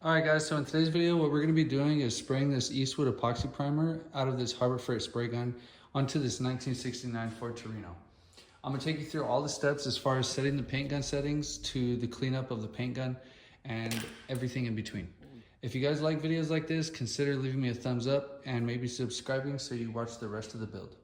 Alright guys, so in today's video what we're going to be doing is spraying this Eastwood epoxy primer out of this Harbor Freight spray gun onto this 1969 Ford Torino. I'm going to take you through all the steps as far as setting the paint gun settings to the cleanup of the paint gun and everything in between. If you guys like videos like this, consider leaving me a thumbs up and maybe subscribing so you watch the rest of the build.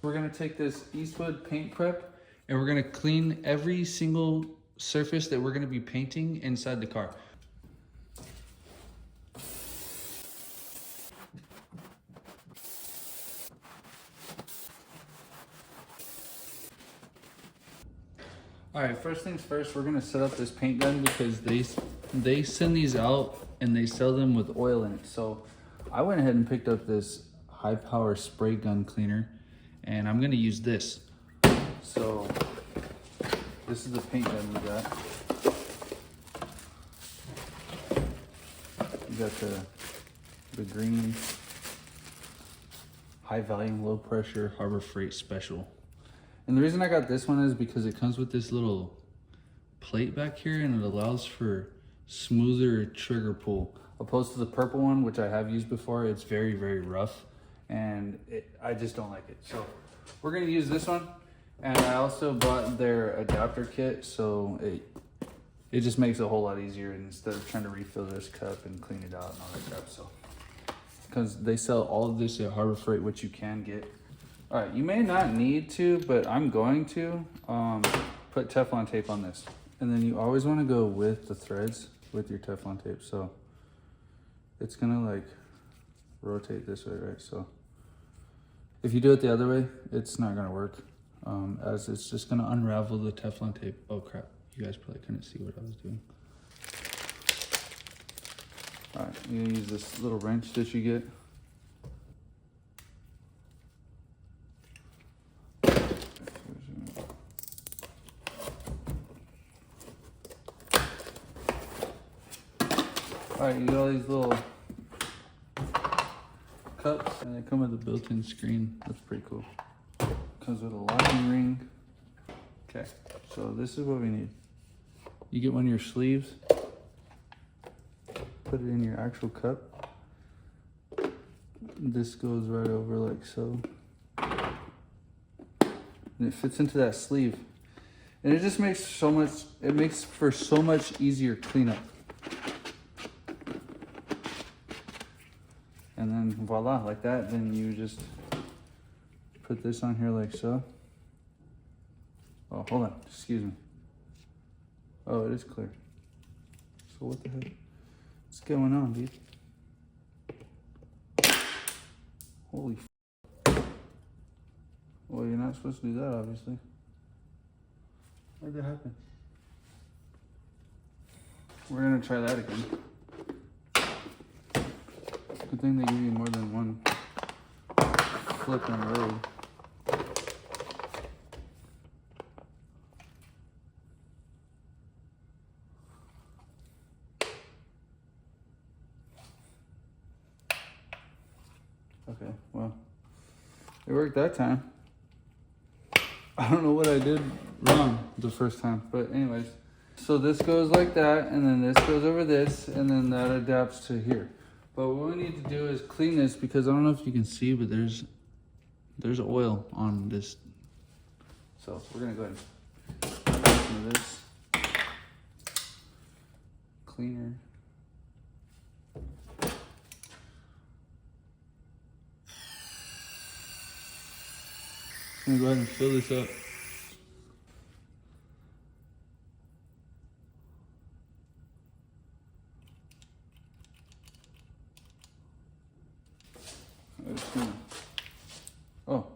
We're going to take this Eastwood paint prep and we're going to clean every single surface that we're going to be painting inside the car. All right, first things first, we're gonna set up this paint gun because they send these out and they sell them with oil in it. So I went ahead and picked up this high power spray gun cleaner and I'm gonna use this. So this is the paint gun we got. We got the green high volume, low pressure Harbor Freight special. And the reason I got this one is because it comes with this little plate back here and it allows for smoother trigger pull. Opposed to the purple one, which I have used before, it's very, very rough and I just don't like it. So we're gonna use this one. And I also bought their adapter kit, so it just makes it a whole lot easier instead of trying to refill this cup and clean it out and all that crap. So, because they sell all of this at Harbor Freight, which you can get. All right, you may not need to, but I'm going to put Teflon tape on this. And then you always want to go with the threads with your Teflon tape. So it's gonna like rotate this way, right? So if you do it the other way, it's not gonna work as it's just gonna unravel the Teflon tape. Oh crap, you guys probably couldn't see what I was doing. All right, you're gonna use this little wrench that you get. Alright, you got all these little cups and they come with a built-in screen. That's pretty cool. Comes with a locking ring. Okay, so this is what we need. You get one of your sleeves, put it in your actual cup. This goes right over like so. And it fits into that sleeve. And it just makes for so much easier cleanup. And then voila, like that, then you just put this on here like so. Oh, hold on, excuse me. Oh, it is clear. So what the heck? What's going on, dude? Holy f***. Well, you're not supposed to do that, obviously. Why'd that happen? We're gonna try that again. Good thing they give you more than one flip and load. Okay, well, it worked that time. I don't know what I did wrong the first time, but anyways. So this goes like that, and then this goes over this, and then that adapts to here. But what we need to do is clean this because I don't know if you can see, but there's oil on this. So we're gonna go ahead and put some of this cleaner. I'm gonna go ahead and fill this up. Oh.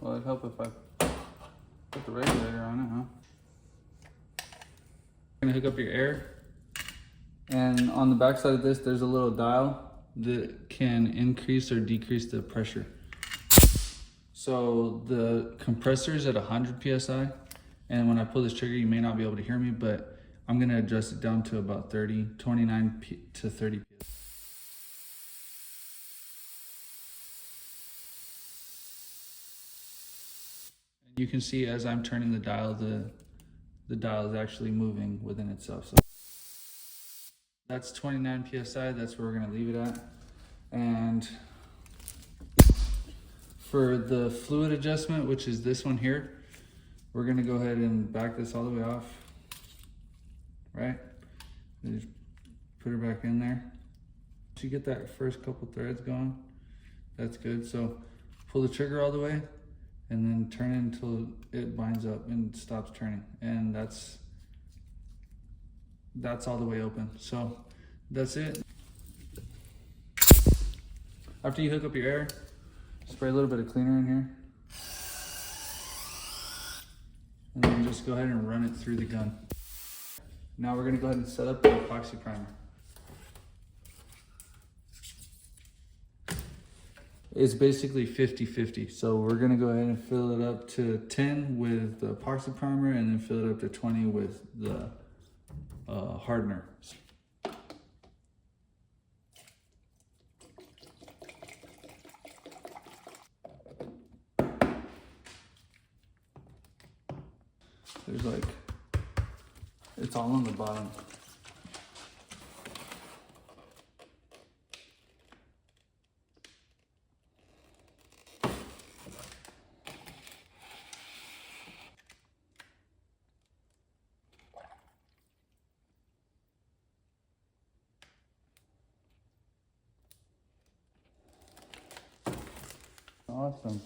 Well, it'd help if I put the regulator on it, huh? You're gonna hook up your air. And on the back side of this, there's a little dial that can increase or decrease the pressure. So the compressor is at 100 PSI. And when I pull this trigger, you may not be able to hear me, but I'm gonna adjust it down to about 29 to 30 PSI. You can see as I'm turning the dial, the dial is actually moving within itself. So That's 29 PSI, that's where we're gonna leave it at. And for the fluid adjustment, which is this one here, we're gonna go ahead and back this all the way off, right? And just put it back in there. Once you get that first couple threads going, that's good. So pull the trigger all the way and then turn it until it binds up and stops turning. And that's all the way open. So that's it. After you hook up your air, spray a little bit of cleaner in here. And then just go ahead and run it through the gun. Now we're gonna go ahead and set up the epoxy primer. It's basically 50-50. So we're gonna go ahead and fill it up to 10 with the epoxy primer and then fill it up to 20 with the hardener. There's like, it's all on the bottom. Awesome.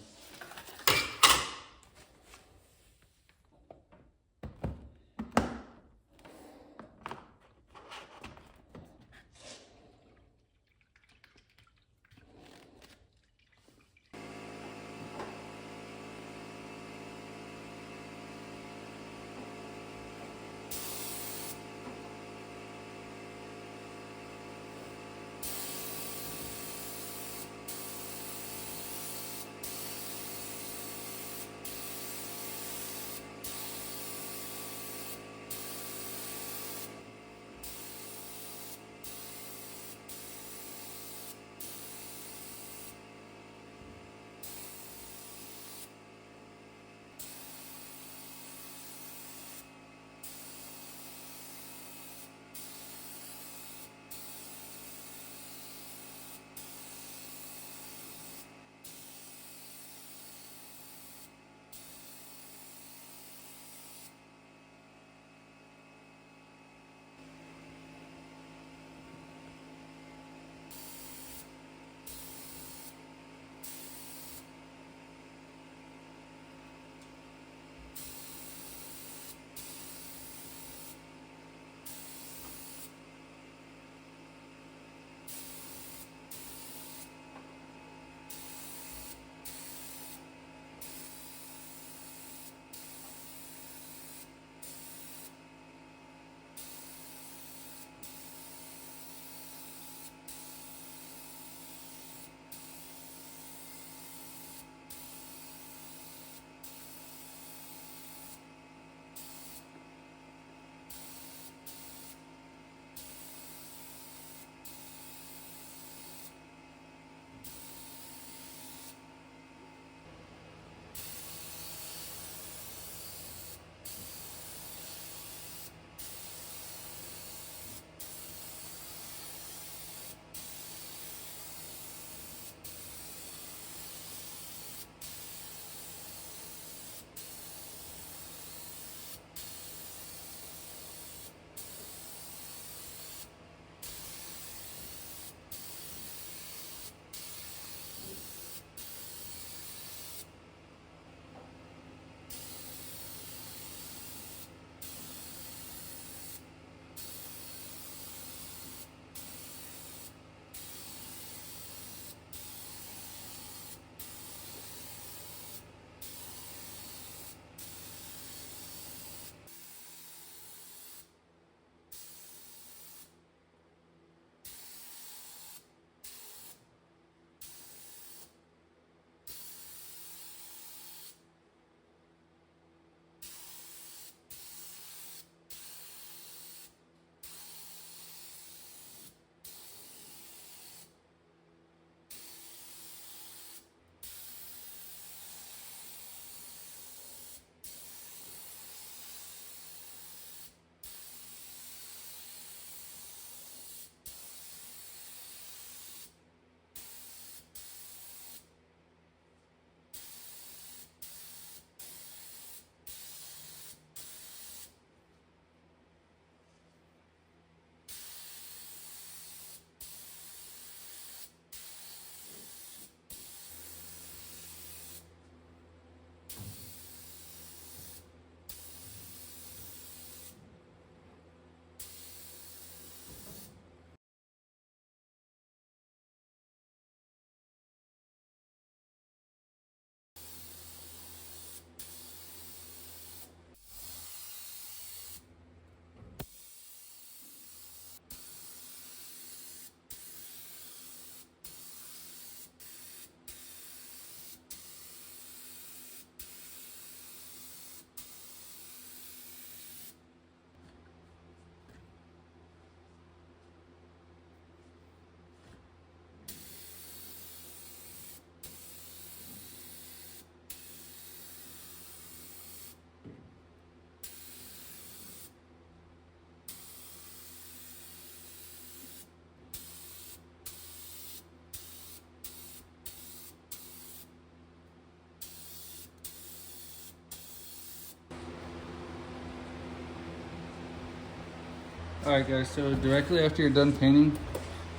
Alright guys, so directly after you're done painting,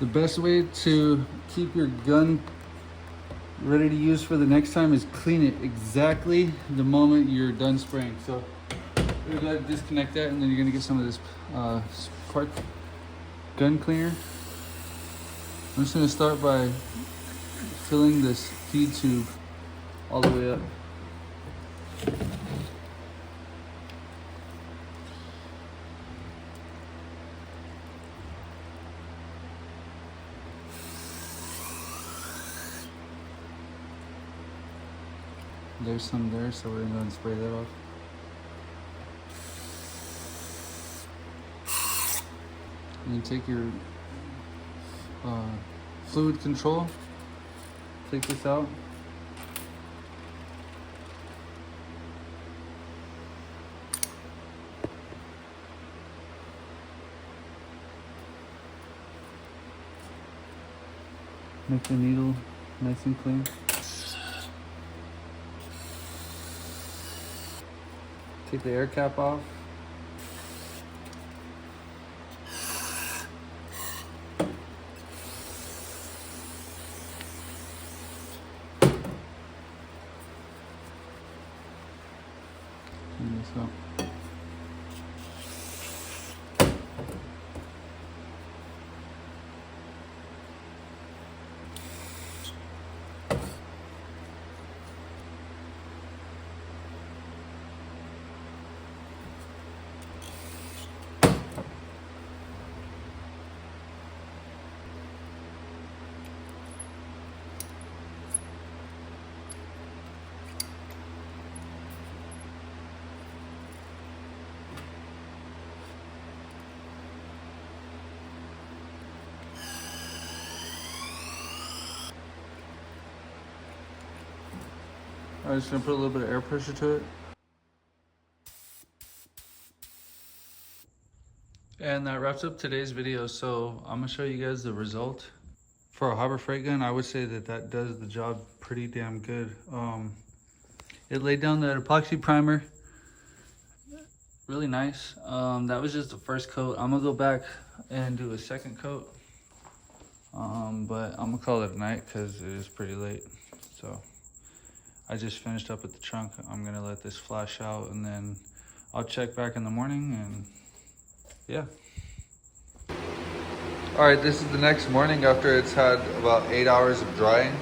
the best way to keep your gun ready to use for the next time is clean it exactly the moment you're done spraying. So we're gonna disconnect that, and then you're gonna get some of this spark gun cleaner. I'm just gonna start by filling this feed tube all the way up. There's some there, so we're gonna spray that off. And then take your fluid control, take this out. Make the needle nice and clean. Take the air cap off. Clean this up. I'm just gonna put a little bit of air pressure to it. And that wraps up today's video. So I'm gonna show you guys the result. For a Harbor Freight gun, I would say that that does the job pretty damn good. It laid down that epoxy primer. Really nice. That was just the first coat. I'm gonna go back and do a second coat. But I'm gonna call it a night because it is pretty late. So I just finished up with the trunk. I'm gonna let this flash out, and then I'll check back in the morning, and yeah. All right, this is the next morning after it's had about 8 hours of drying.